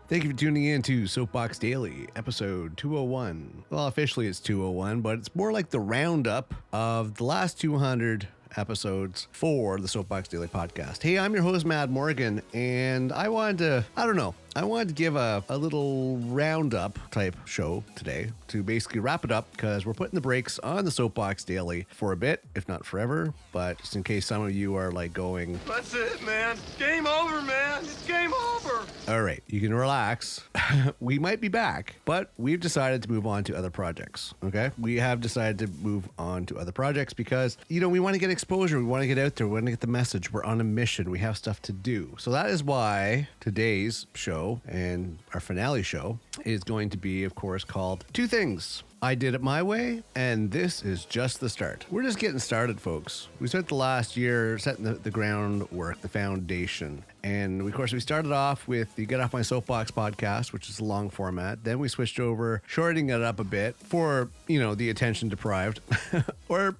Thank you for tuning in to Soapbox Daily, episode 201. Well, officially it's 201, but it's more like the roundup of the last 200 episodes for the Soapbox Daily podcast. Hey, I'm your host, Mad Morgan, and I wanted to give a little roundup type show today to basically wrap it up because we're putting the brakes on the Soapbox Daily for a bit, if not forever. But just in case some of you are like going, "That's it, man. Game over, man. It's game over." All right, you can relax. We might be back, but we've decided to move on to other projects. Okay, we have decided to move on to other projects because we want to get exposure. We want to get out there. We want to get the message. We're on a mission. We have stuff to do. So that is why today's show and our finale show is going to be, of course, called Two Things I Did It My Way, and this is just the start. We're just getting started, folks. We spent the last year setting the groundwork, the foundation. And of course, we started off with the Get Off My Soapbox podcast, which is a long format. Then we switched over, shortening it up a bit for, the attention deprived or,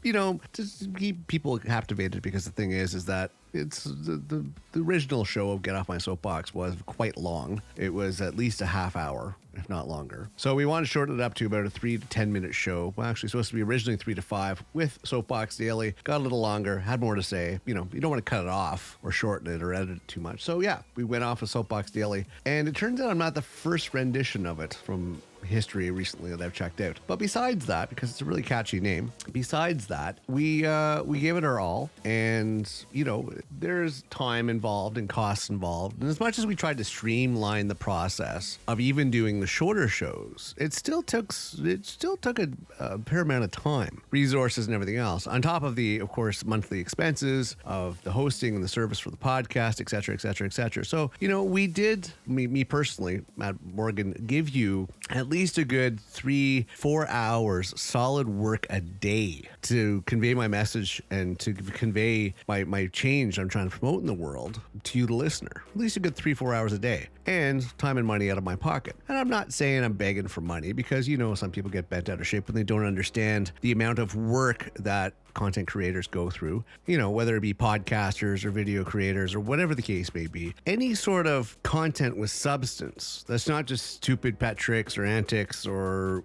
just to keep people captivated, because the thing is that it's the original show of Get Off My Soapbox was quite long. It was at least a half hour, if not longer. So we wanted to shorten it up to about a 3 to 10 minute show. Well, actually, supposed to be originally 3 to 5 with Soapbox Daily. Got a little longer, had more to say. You don't want to cut it off or shorten it or edit it too much. So yeah, we went off of Soapbox Daily, and it turns out I'm not the first rendition of it from history recently that I've checked out. But besides that, because it's a really catchy name, besides that, we gave it our all, and there's time involved and costs involved. And as much as we tried to streamline the process of even doing the shorter shows, it still took a fair amount of time, resources, and everything else. On top of the, of course, monthly expenses of the hosting and the service for the podcast, et cetera, et cetera, et cetera. So we did, me personally, Matt Morgan, give you at least a good 3-4 hours solid work a day to convey my message and to convey my change I'm trying to promote in the world to you, the listener. At least a good 3-4 hours a day, and time and money out of my pocket. And I'm not saying I'm begging for money, because some people get bent out of shape when they don't understand the amount of work that content creators go through, whether it be podcasters or video creators or whatever the case may be. Any sort of content with substance that's not just stupid pet tricks or antics or,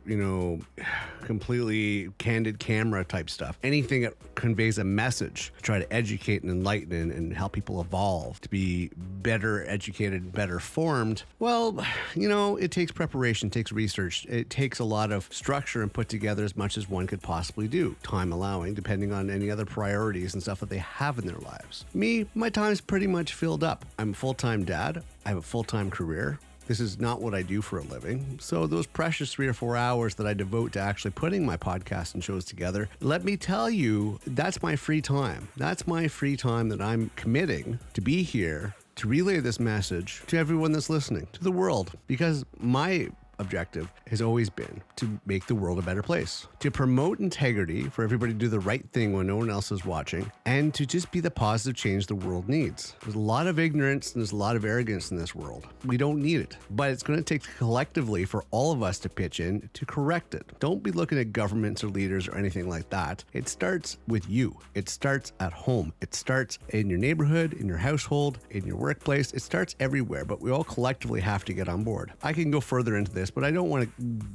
completely candid camera type stuff. Anything that conveys a message, try to educate and enlighten and help people evolve to be better educated, better formed. Well, it takes preparation, it takes research, it takes a lot of structure and put together as much as one could possibly do, time allowing, depending on any other priorities and stuff that they have in their lives. Me, my time's pretty much filled up. I'm a full-time dad. I have a full-time career. This is not what I do for a living. So those precious 3 or 4 hours that I devote to actually putting my podcast and shows together, let me tell you, that's my free time. That's my free time that I'm committing to be here to relay this message to everyone that's listening, to the world, because my objective has always been to make the world a better place, to promote integrity for everybody to do the right thing when no one else is watching, and to just be the positive change the world needs. There's a lot of ignorance and there's a lot of arrogance in this world. We don't need it, but it's going to take collectively for all of us to pitch in to correct it. Don't be looking at governments or leaders or anything like that. It starts with you. It starts at home. It starts in your neighborhood, in your household, in your workplace. It starts everywhere, but we all collectively have to get on board. I can go further into this, but I don't want to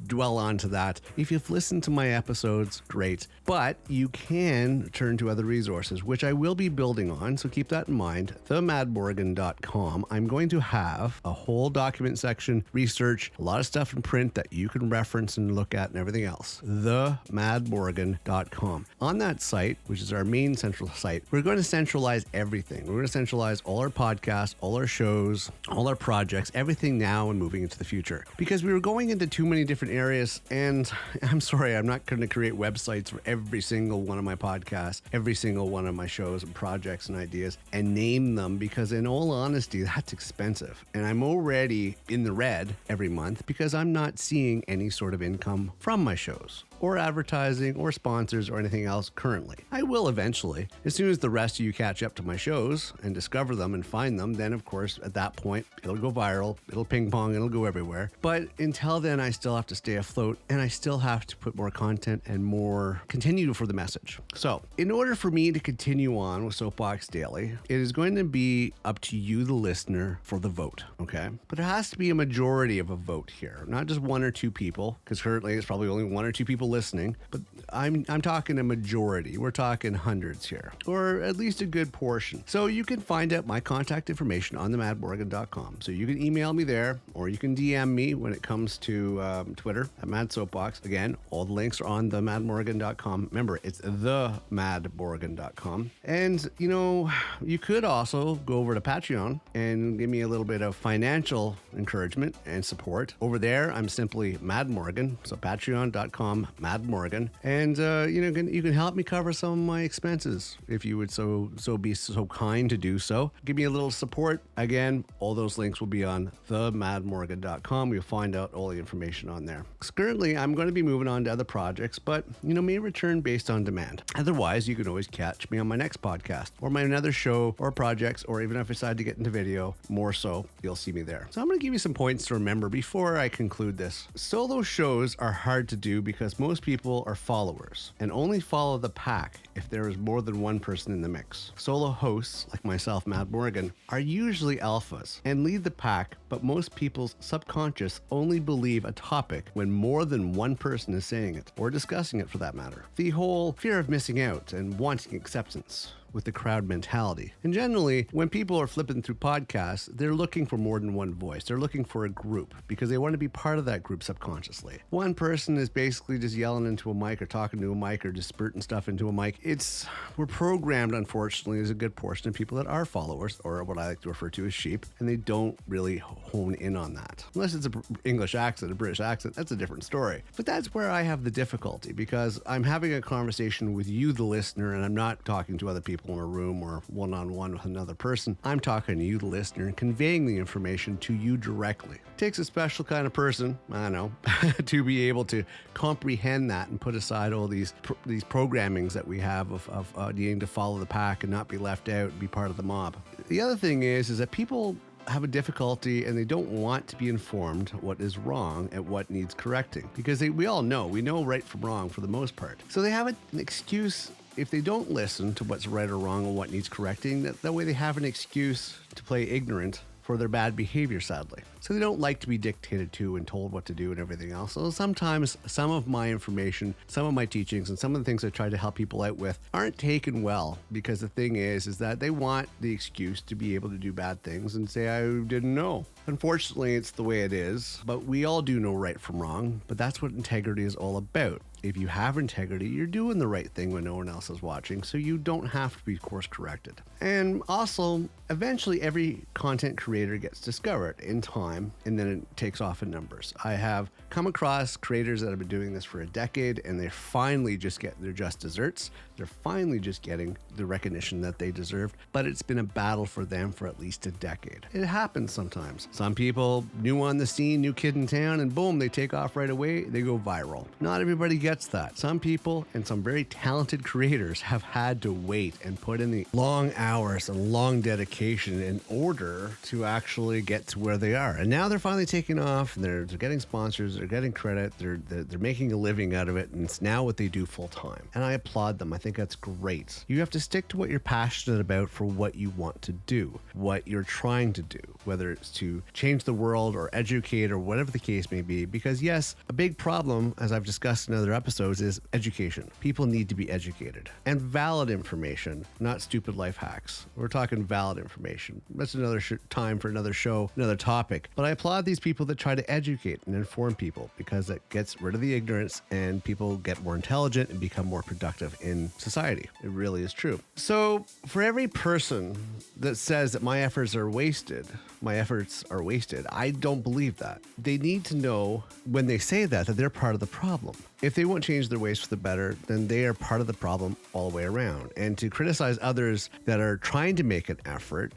dwell onto that. If you've listened to my episodes, great. But you can turn to other resources, which I will be building on, so keep that in mind. themadmorgan.com. I'm going to have a whole document section, research, a lot of stuff in print that you can reference and look at and everything else. themadmorgan.com. On that site, which is our main central site, we're going to centralize everything. We're going to centralize all our podcasts, all our shows, all our projects, everything now and moving into the future. Because we were going into too many different areas, and I'm sorry, I'm not going to create websites for every single one of my podcasts, every single one of my shows and projects and ideas, and name them, because in all honesty, that's expensive. And I'm already in the red every month because I'm not seeing any sort of income from my shows. or advertising or sponsors or anything else currently. I will eventually. As soon as the rest of you catch up to my shows and discover them and find them, then of course at that point it'll go viral, it'll ping pong, it'll go everywhere. But until then, I still have to stay afloat and I still have to put more content and more continue for the message. So in order for me to continue on with Soapbox Daily, it is going to be up to you, the listener, for the vote. Okay. But it has to be a majority of a vote here, not just one or two people, because currently it's probably only one or two people listening, but I'm talking a majority. We're talking hundreds here, or at least a good portion. So you can find out my contact information on themadmorgan.com. So you can email me there, or you can DM me when it comes to Twitter at MadSoapbox. Again, all the links are on themadmorgan.com. Remember, it's themadmorgan.com. And, you know, you could also go over to Patreon and give me a little bit of financial encouragement and support. Over there, I'm simply Mad Morgan. So patreon.com, Mad Morgan. And, you can help me cover some of my expenses if you would be so kind to do so. Give me a little support. Again, all those links will be on themadmorgan.com. You'll find out all the information on there. Currently, I'm going to be moving on to other projects, but, may return based on demand. Otherwise, you can always catch me on my next podcast or my another show or projects, or even if I decide to get into video, more so, you'll see me there. So I'm going to give you some points to remember before I conclude this. Solo shows are hard to do because most people are followers and only follow the pack if there is more than one person in the mix. Solo hosts, like myself, Mad Morgan, are usually alphas and lead the pack, but most people's subconscious only believe a topic when more than one person is saying it, or discussing it for that matter. The whole fear of missing out and wanting acceptance with the crowd mentality. And generally, when people are flipping through podcasts, they're looking for more than one voice. They're looking for a group because they want to be part of that group subconsciously. One person is basically just yelling into a mic or talking to a mic or just spurting stuff into a mic. We're programmed, unfortunately, as a good portion of people that are followers, or what I like to refer to as sheep, and they don't really hone in on that. Unless it's an English accent, a British accent, that's a different story. But that's where I have the difficulty, because I'm having a conversation with you, the listener, and I'm not talking to other people in a room or one-on-one with another person. I'm talking to you, the listener, and conveying the information to you directly. It takes a special kind of person, I know, to be able to comprehend that and put aside all these programmings that we have of needing to follow the pack and not be left out and be part of the mob. The other thing is that people have a difficulty and they don't want to be informed what is wrong and what needs correcting, because we all know, we know right from wrong for the most part. So they have an excuse. If they don't listen to what's right or wrong and what needs correcting, that way they have an excuse to play ignorant for their bad behavior, sadly. So they don't like to be dictated to and told what to do and everything else. So sometimes some of my information, some of my teachings, and some of the things I try to help people out with aren't taken well, because the thing is that they want the excuse to be able to do bad things and say, I didn't know. Unfortunately, it's the way it is, but we all do know right from wrong, but that's what integrity is all about. If you have integrity, you're doing the right thing when no one else is watching, so you don't have to be course corrected. And also, eventually every content creator gets discovered in time, and then it takes off in numbers. I have come across creators that have been doing this for a decade, and they're finally they're just desserts. They're finally just getting the recognition that they deserved, but it's been a battle for them for at least a decade. It happens sometimes. Some people, new on the scene, new kid in town, and boom, they take off right away. They go viral. Not everybody gets that. Some people and some very talented creators have had to wait and put in the long hours and long dedication in order to actually get to where they are. And now they're finally taking off, and they're getting sponsors, they're getting credit, they're making a living out of it, and it's now what they do full time. And I applaud them. I think that's great. You have to stick to what you're passionate about for what you want to do, what you're trying to do, whether it's to change the world or educate or whatever the case may be. Because yes, a big problem, as I've discussed in other episodes, is education. People need to be educated, and valid information, not stupid life hacks. We're talking valid information. That's another time for another show, another topic. But I applaud these people that try to educate and inform people, because that gets rid of the ignorance and people get more intelligent and become more productive in society. It really is true. So for every person that says that my efforts are wasted, I don't believe that. They need to know when they say that they're part of the problem. if they won't change their ways for the better, then they are part of the problem all the way around. And to criticize others that are trying to make an effort,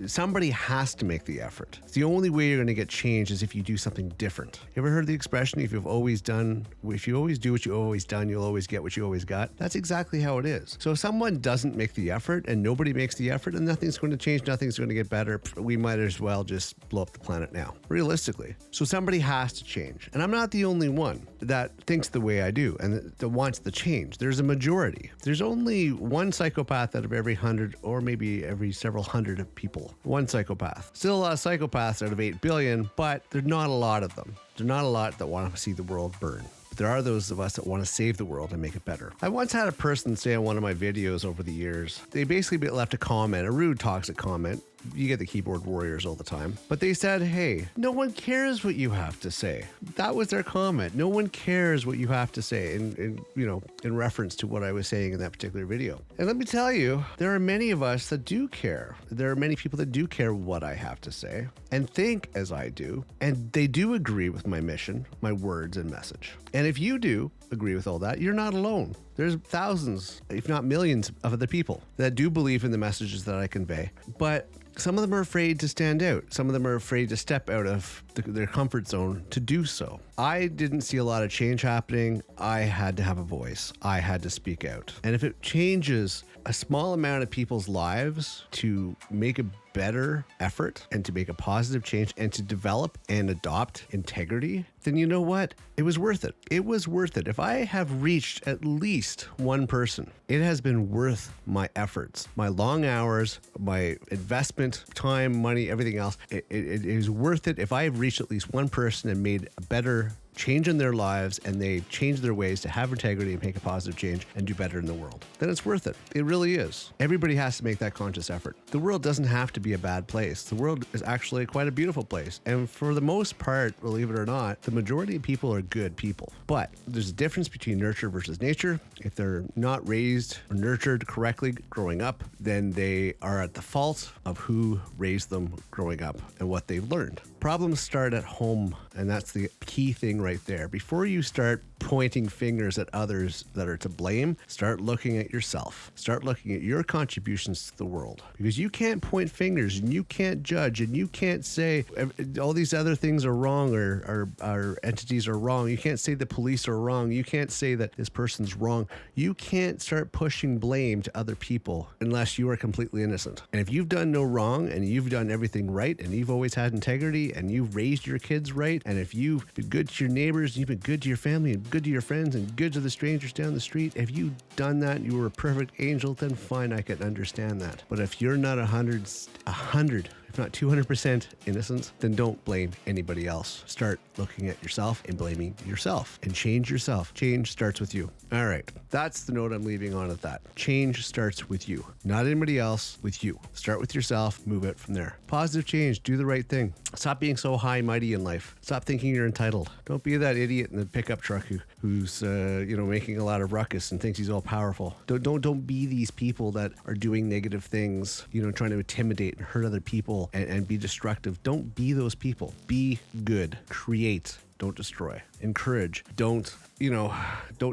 somebody has to make the effort. It's the only way you're going to get change is if you do something different. You ever heard the expression, if you always do what you've always done, you'll always get what you always got? That's exactly how it is. So if someone doesn't make the effort and nobody makes the effort, and nothing's going to change, nothing's going to get better, we might as well just blow up the planet now, realistically. So somebody has to change. And I'm not the only one that thinks the way I do and that wants the change. There's a majority. There's only one psychopath out of every 100 or maybe every several hundred of people. One psychopath. Still a lot of psychopaths out of 8 billion, but there's not a lot of them. There's not a lot that want to see the world burn. There are those of us that want to save the world and make it better. I once had a person say on one of my videos over the years, they basically left a comment, a rude, toxic comment. You get the keyboard warriors all the time. But they said, hey, no one cares what you have to say. That was their comment. No one cares what you have to say in reference to what I was saying in that particular video. And let me tell you, there are many of us that do care. There are many people that do care what I have to say and think as I do. And they do agree with my mission, my words and message. And if you do agree with all that, you're not alone. There's thousands, if not millions, of other people that do believe in the messages that I convey. But some of them are afraid to stand out. Some of them are afraid to step out of their comfort zone to do so. I didn't see a lot of change happening. I had to have a voice. I had to speak out. And if it changes a small amount of people's lives to make a better effort and to make a positive change and to develop and adopt integrity, then you know what? It was worth it. It was worth it. If I have reached at least one person, it has been worth my efforts, my long hours, my investment, time, money, everything else. It is worth it. If I have reached at least one person and made a better change in their lives and they change their ways to have integrity and make a positive change and do better in the world, then it's worth it. It really is. Everybody has to make that conscious effort. The world doesn't have to be a bad place. The world is actually quite a beautiful place. And for the most part, believe it or not, the majority of people are good people. But there's a difference between nurture versus nature. If they're not raised or nurtured correctly growing up, then they are at the fault of who raised them growing up and what they've learned. Problems start at home, and that's the key thing right there. Before you start pointing fingers at others that are to blame, start looking at yourself. Start looking at your contributions to the world. Because you can't point fingers and you can't judge and you can't say all these other things are wrong or our entities are wrong. You can't say the police are wrong. You can't say that this person's wrong. You can't start pushing blame to other people unless you are completely innocent. And if you've done no wrong and you've done everything right and you've always had integrity and you've raised your kids right, and if you've been good to your neighbors, you've been good to your family and good to your friends and good to the strangers down the street, if you've done that, you were a perfect angel, then fine, I can understand that. But if you're not 100, if not 200% innocent, then don't blame anybody else. Start looking at yourself and blaming yourself and change yourself. Change starts with you. All right. That's the note I'm leaving on at that. Change starts with you. Not anybody else, with you. Start with yourself, move out from there. Positive change, do the right thing. Stop being so high mighty in life. Stop thinking you're entitled. Don't be that idiot in the pickup truck who's making a lot of ruckus and thinks he's all powerful. Don't be these people that are doing negative things, trying to intimidate and hurt other people and be destructive. Don't be those people. Be good. Create. Don't destroy. Encourage. Don't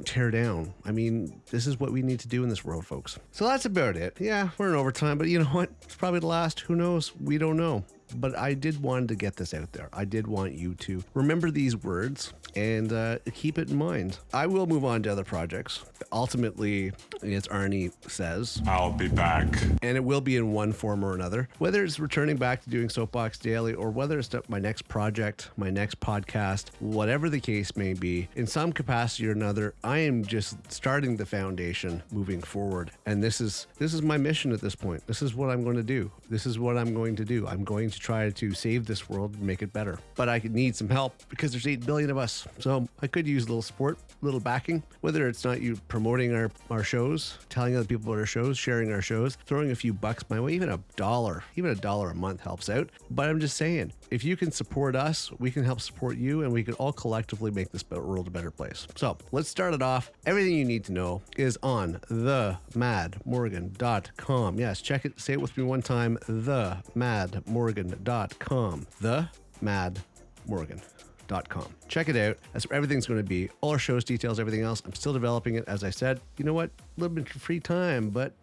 tear down. I mean, this is what we need to do in this world, folks. So that's about it. Yeah, we're in overtime, but you know what? It's probably the last. Who knows? We don't know. But I did want to get this out there. I did want you to remember these words and keep it in mind. I will move on to other projects. Ultimately, as Arnie says, I'll be back. And it will be in one form or another. Whether it's returning back to doing Soapbox Daily or whether it's my next project, my next podcast, whatever the case may be, in some capacity or another, I am just starting the foundation moving forward. And this is my mission at this point. This is what I'm going to do. This is what I'm going to do. I'm going to try to save this world and make it better. But I could need some help because there's 8 billion of us. So I could use a little support, a little backing, whether it's not you promoting our shows, telling other people about our shows, sharing our shows, throwing a few bucks my way, even $1 a month helps out. But I'm just saying, if you can support us, we can help support you, and we can all collectively make this world a better place. So let's start it off. Everything you need to know is on themadmorgan.com. Yes, check it. Say it with me one time. themadmorgan.com. The Mad Morgan. madmorgan.com. Check it out. That's where everything's going to be. All our shows, details, everything else. I'm still developing it. As I said, you know what? A little bit of free time, but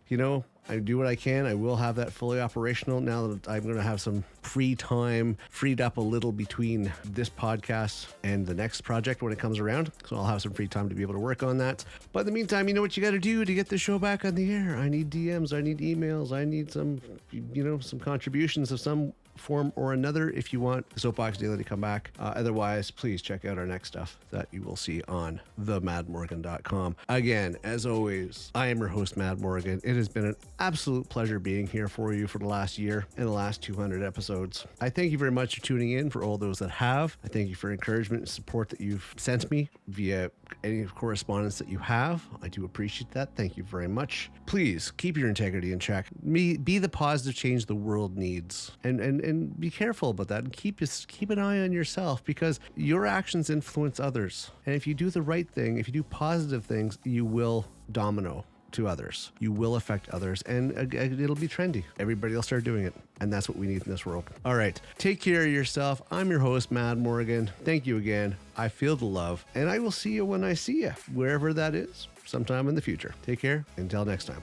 I do what I can. I will have that fully operational now that I'm going to have some free time, freed up a little between this podcast and the next project when it comes around. So I'll have some free time to be able to work on that. But in the meantime, you know what you got to do to get the show back on the air. I need DMs. I need emails. I need some, some contributions of some form or another if you want the Soapbox Daily to come back. Otherwise, please check out our next stuff that you will see on themadmorgan.com. Again, as always, I am your host, Mad Morgan. It has been an absolute pleasure being here for you for the last year and the last 200 episodes. I thank you very much for tuning in. For all those that have, I thank you for encouragement and support that you've sent me via any correspondence that you have. I do appreciate that. Thank you very much. Please keep your integrity in check. Be the positive change the world needs, and be careful about that, and keep an eye on yourself, because your actions influence others. And if you do the right thing, if you do positive things, you will domino to others. You will affect others, and it'll be trendy. Everybody will start doing it, and that's what we need in this world. All right, take care of yourself. I'm your host, Mad Morgan. Thank you again. I feel the love, and I will see you when I see you, wherever that is, sometime in the future. Take care. Until next time.